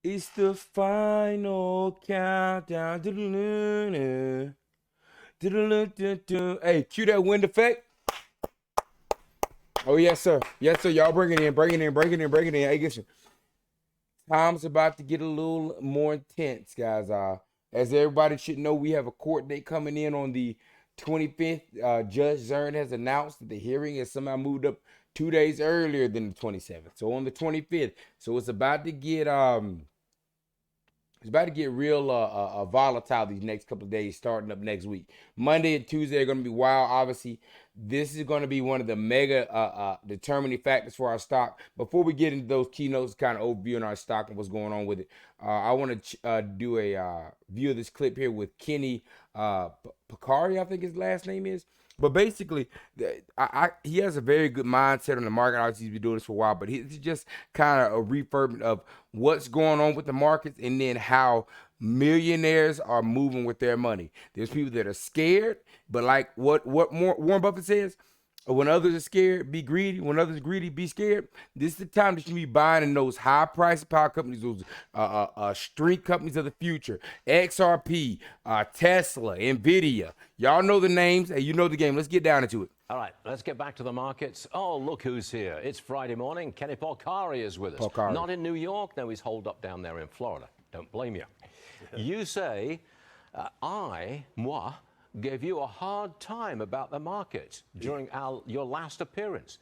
It's the final countdown. Do-do-do-do. Do-do-do-do-do. Hey, cue that wind effect. Oh, yes, sir. Yes, sir. Y'all bring it in, bring it in, bring it in, bring it in. Hey, listen. Time's about to get a little more intense, guys. As everybody should know, we have a court date coming in on the 25th. Judge Zern has announced that the hearing has somehow moved up 2 days earlier than the 27th. So on the 25th. So it's about to get real volatile these next couple of days, starting up next week. Monday and Tuesday are going to be wild. Obviously, this is going to be one of the mega determining factors for our stock. Before we get into those keynotes, kind of overviewing our stock and what's going on with it, I want to do a view of this clip here with Kenny Polcari, I think his last name is. But basically, he has a very good mindset on the market. Obviously, he's been doing this for a while, but he's just kind of a refurbishment of what's going on with the markets and then how millionaires are moving with their money. There's people that are scared, but like what Warren Buffett says, when others are scared, be greedy. When others are greedy, be scared. This is the time that you should be buying in those high-priced power companies, those street companies of the future, XRP, Tesla, NVIDIA. Y'all know the names, and you know the game. Let's get down into it. All right, let's get back to the markets. Oh, look who's here. It's Friday morning. Kenny Polcari is with us. Polcari. Not in New York. No, he's holed up down there in Florida. Don't blame you. You say, moi, gave you a hard time about the market during your last appearance.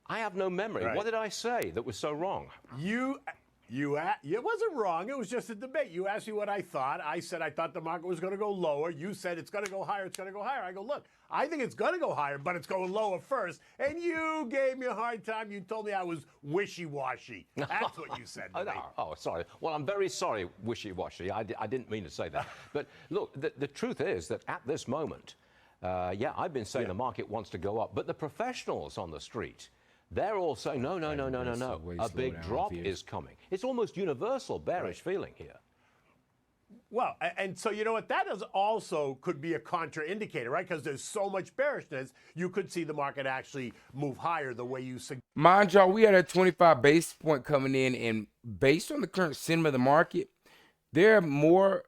I have no memory. Right. What did I say that was so wrong? It wasn't wrong. It was just a debate. You asked me what I thought. I said I thought the market was going to go lower. You said it's going to go higher. It's going to go higher. I go, look, I think it's going to go higher, but it's going lower first. And you gave me a hard time. You told me I was wishy-washy. That's what you said to me. Oh, sorry. Well, I'm very sorry, wishy-washy. I didn't mean to say that. But look, the truth is that at this moment, I've been saying the market wants to go up, but the professionals on the street, they're all saying, no. A big drop is coming. It's almost universal bearish feeling here. Well, and so you know what? That is also could be a contraindicator, right? Because there's so much bearishness, you could see the market actually move higher the way you suggest. Mind y'all, we had a 25 basis point coming in, and based on the current sentiment of the market, there are more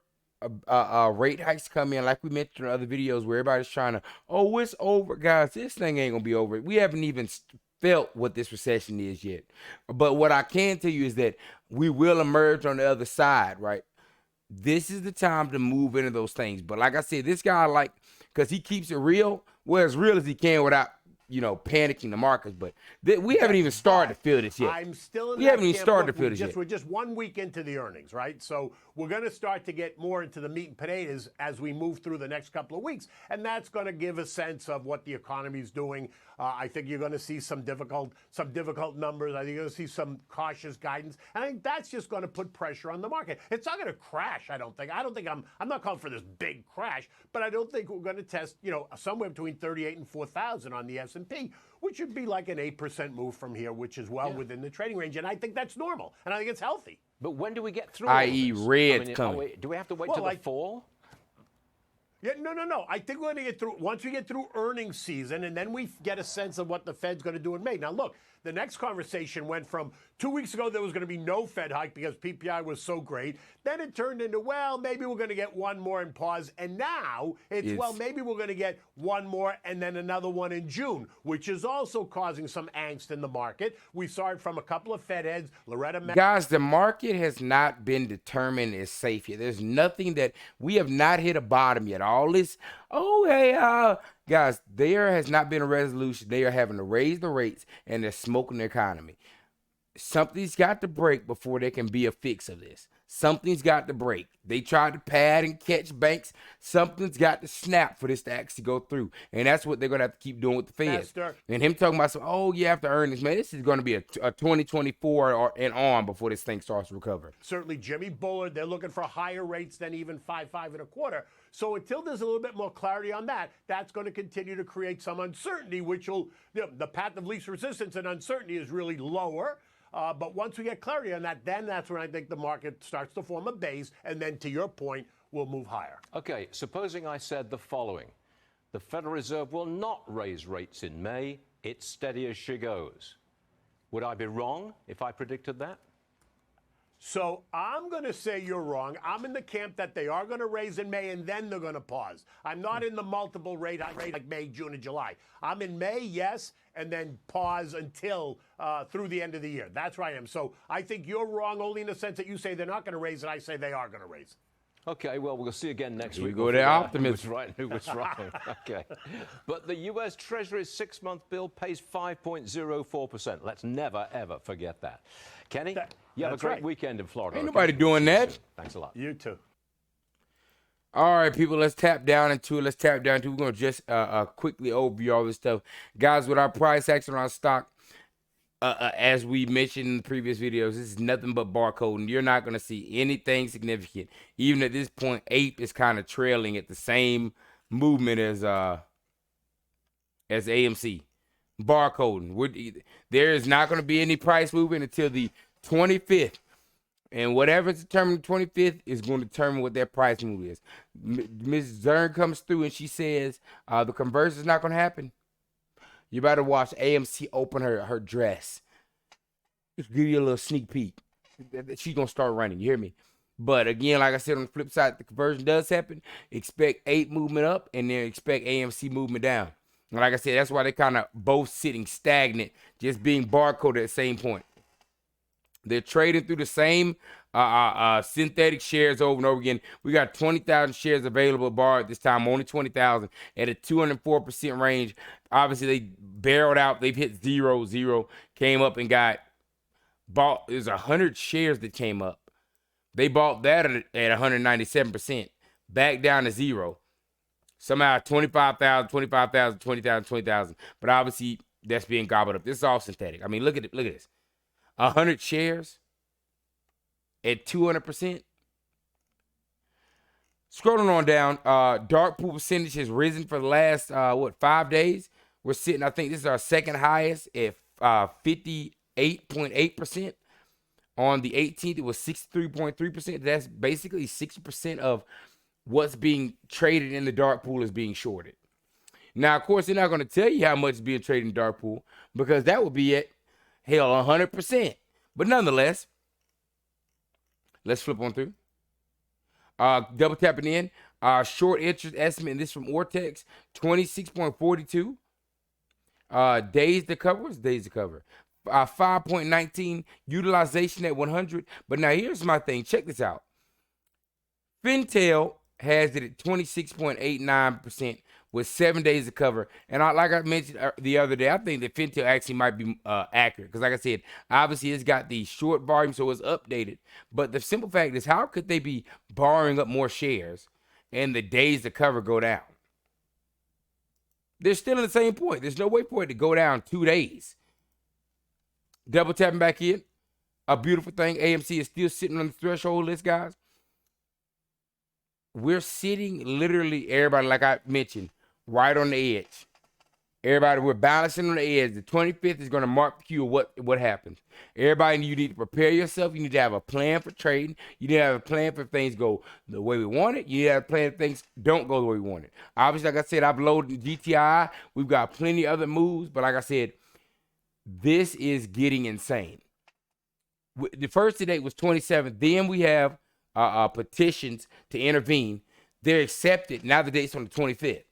rate hikes coming in, like we mentioned in other videos where everybody's trying to, oh, it's over. Guys, this thing ain't going to be over. We haven't even felt what this recession is yet. But what I can tell you is that we will emerge on the other side, right? This is the time to move into those things. But like I said, this guy, because he keeps it real, well, as real as he can without, panicking the markets. But we haven't even started to feel this yet. I'm still in We that haven't even camp. started Look, to feel this yet. We're just 1 week into the earnings, right? So we're going to start to get more into the meat and potatoes as we move through the next couple of weeks. And that's going to give a sense of what the economy is doing. I think you're going to see some difficult numbers. I think you're going to see some cautious guidance. And I think that's just going to put pressure on the market. It's not going to crash, I don't think. I'm not calling for this big crash, but I don't think we're going to test, somewhere between 38 and 4,000 on the S&P, which would be like an 8% move from here, which is well within the trading range. And I think that's normal. And I think it's healthy. But when do we get through i.e. all this? red coming. Do we have to wait till the fall? Yeah, no. I think we're going to get through, once we get through earnings season, and then we get a sense of what the Fed's going to do in May. Now, look, the next conversation went from 2 weeks ago there was going to be no Fed hike because PPI was so great. Then it turned into, well, maybe we're going to get one more and pause. And now it's, well, maybe we're going to get one more and then another one in June, which is also causing some angst in the market. We saw it from a couple of Fed heads. Guys, the market has not been determined as safe yet. There's nothing that we have not hit a bottom yet. All this, guys, there has not been a resolution. They are having to raise the rates and they're smoking the economy. Something's got to break before there can be a fix of this. Something's got to break. They tried to pad and catch banks. Something's got to snap for this to actually go through. And that's what they're going to have to keep doing with the Fed. And him talking about, you have to earn this. Man, this is going to be a 2024 and on before this thing starts to recover. Certainly Jimmy Bullard, they're looking for higher rates than even 5.25. So until there's a little bit more clarity on that, that's going to continue to create some uncertainty, which will, the path of least resistance and uncertainty is really lower. But once we get clarity on that, then that's when I think the market starts to form a base. And then to your point, we'll move higher. Okay, supposing I said the following. The Federal Reserve will not raise rates in May. It's steady as she goes. Would I be wrong if I predicted that? So I'm going to say you're wrong. I'm in the camp that they are going to raise in May and then they're going to pause. I'm not in the multiple rate like May, June, and July. I'm in May, yes, and then pause until through the end of the year. That's where I am. So I think you're wrong only in the sense that you say they're not going to raise it. I say they are going to raise it. Okay, well, we'll see again next week. We go there optimism. Who was right and who was wrong. Okay. But the U.S. Treasury's 6-month bill pays 5.04%. Let's never, ever forget that. Kenny, you have a great weekend in Florida. Ain't nobody doing that. Thanks a lot. You too. All right, people, let's tap down into it. We're going to just quickly overview all this stuff. Guys, with our price action on our stock, as we mentioned in the previous videos, this is nothing but barcoding. You're not going to see anything significant. Even at this point, APE is kind of trailing at the same movement as AMC. Barcoding. There is not going to be any price movement until the 25th. And whatever is determined the 25th is going to determine what that price move is. Ms. Zern comes through and she says the conversion is not going to happen. You better watch AMC open her dress. Just give you a little sneak peek. She's going to start running. You hear me? But again, like I said, on the flip side, the conversion does happen. Expect APE movement up and then expect AMC movement down. And like I said, that's why they're kind of both sitting stagnant, just being barcoded at the same point. They're trading through the same synthetic shares over and over again. We got 20,000 shares available bar at this time, only 20,000 at a 204% range. Obviously, they barreled out. They've hit 0, came up and got bought. There's 100 shares that came up. They bought that at 197%, back down to 0. Somehow 25,000, 25,000, 20,000, 20,000. But obviously, that's being gobbled up. This is all synthetic. I mean, look at it. Look at this. 100 shares at 200%. Scrolling on down, dark pool percentage has risen for the last 5 days. We're sitting, I think this is our second highest at 58.8%. On the 18th, it was 63.3%. That's basically 60% of what's being traded in the dark pool is being shorted. Now, of course, they're not going to tell you how much is being traded in the dark pool because that would be at hell, 100%. But nonetheless, let's flip on through. Double tapping in. Short interest estimate, and this from Ortex, 26.42. Days to cover. What's days to cover? 5.19. Utilization at 100. But now here's my thing. Check this out. Fintel has it at 26.89%. with 7 days to cover. And like I mentioned the other day, I think that Fintel actually might be accurate. Because like I said, obviously it's got the short volume, so it's updated. But the simple fact is, how could they be borrowing up more shares and the days to cover go down? They're still in the same point. There's no way for it to go down 2 days. Double tapping back in. A beautiful thing. AMC is still sitting on the threshold list, guys. We're sitting literally, everybody, like I mentioned, right on the edge. Everybody, we're balancing on the edge. The 25th is going to mark the cue of what happens. Everybody, you need to prepare yourself. You need to have a plan for trading. You need to have a plan for if things go the way we want it. You need to have a plan if things don't go the way we want it. Obviously, like I said, I've loaded GTI. We've got plenty of other moves. But like I said, this is getting insane. The first date was 27th. Then we have petitions to intervene. They're accepted. Now the date's on the 25th.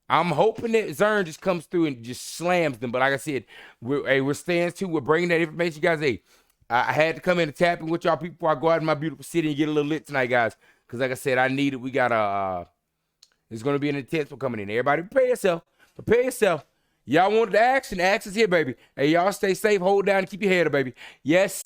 I'm hoping that Zern just comes through and just slams them. But like I said, we're staying tuned. We're bringing that information, guys. Hey, I had to come in and tap in with y'all people before I go out in my beautiful city and get a little lit tonight, guys. Because like I said, I need it. We got there's going to be an intense one coming in. Everybody prepare yourself. Prepare yourself. Y'all want the action? The action's here, baby. Hey, y'all stay safe. Hold down and keep your head up, baby. Yes.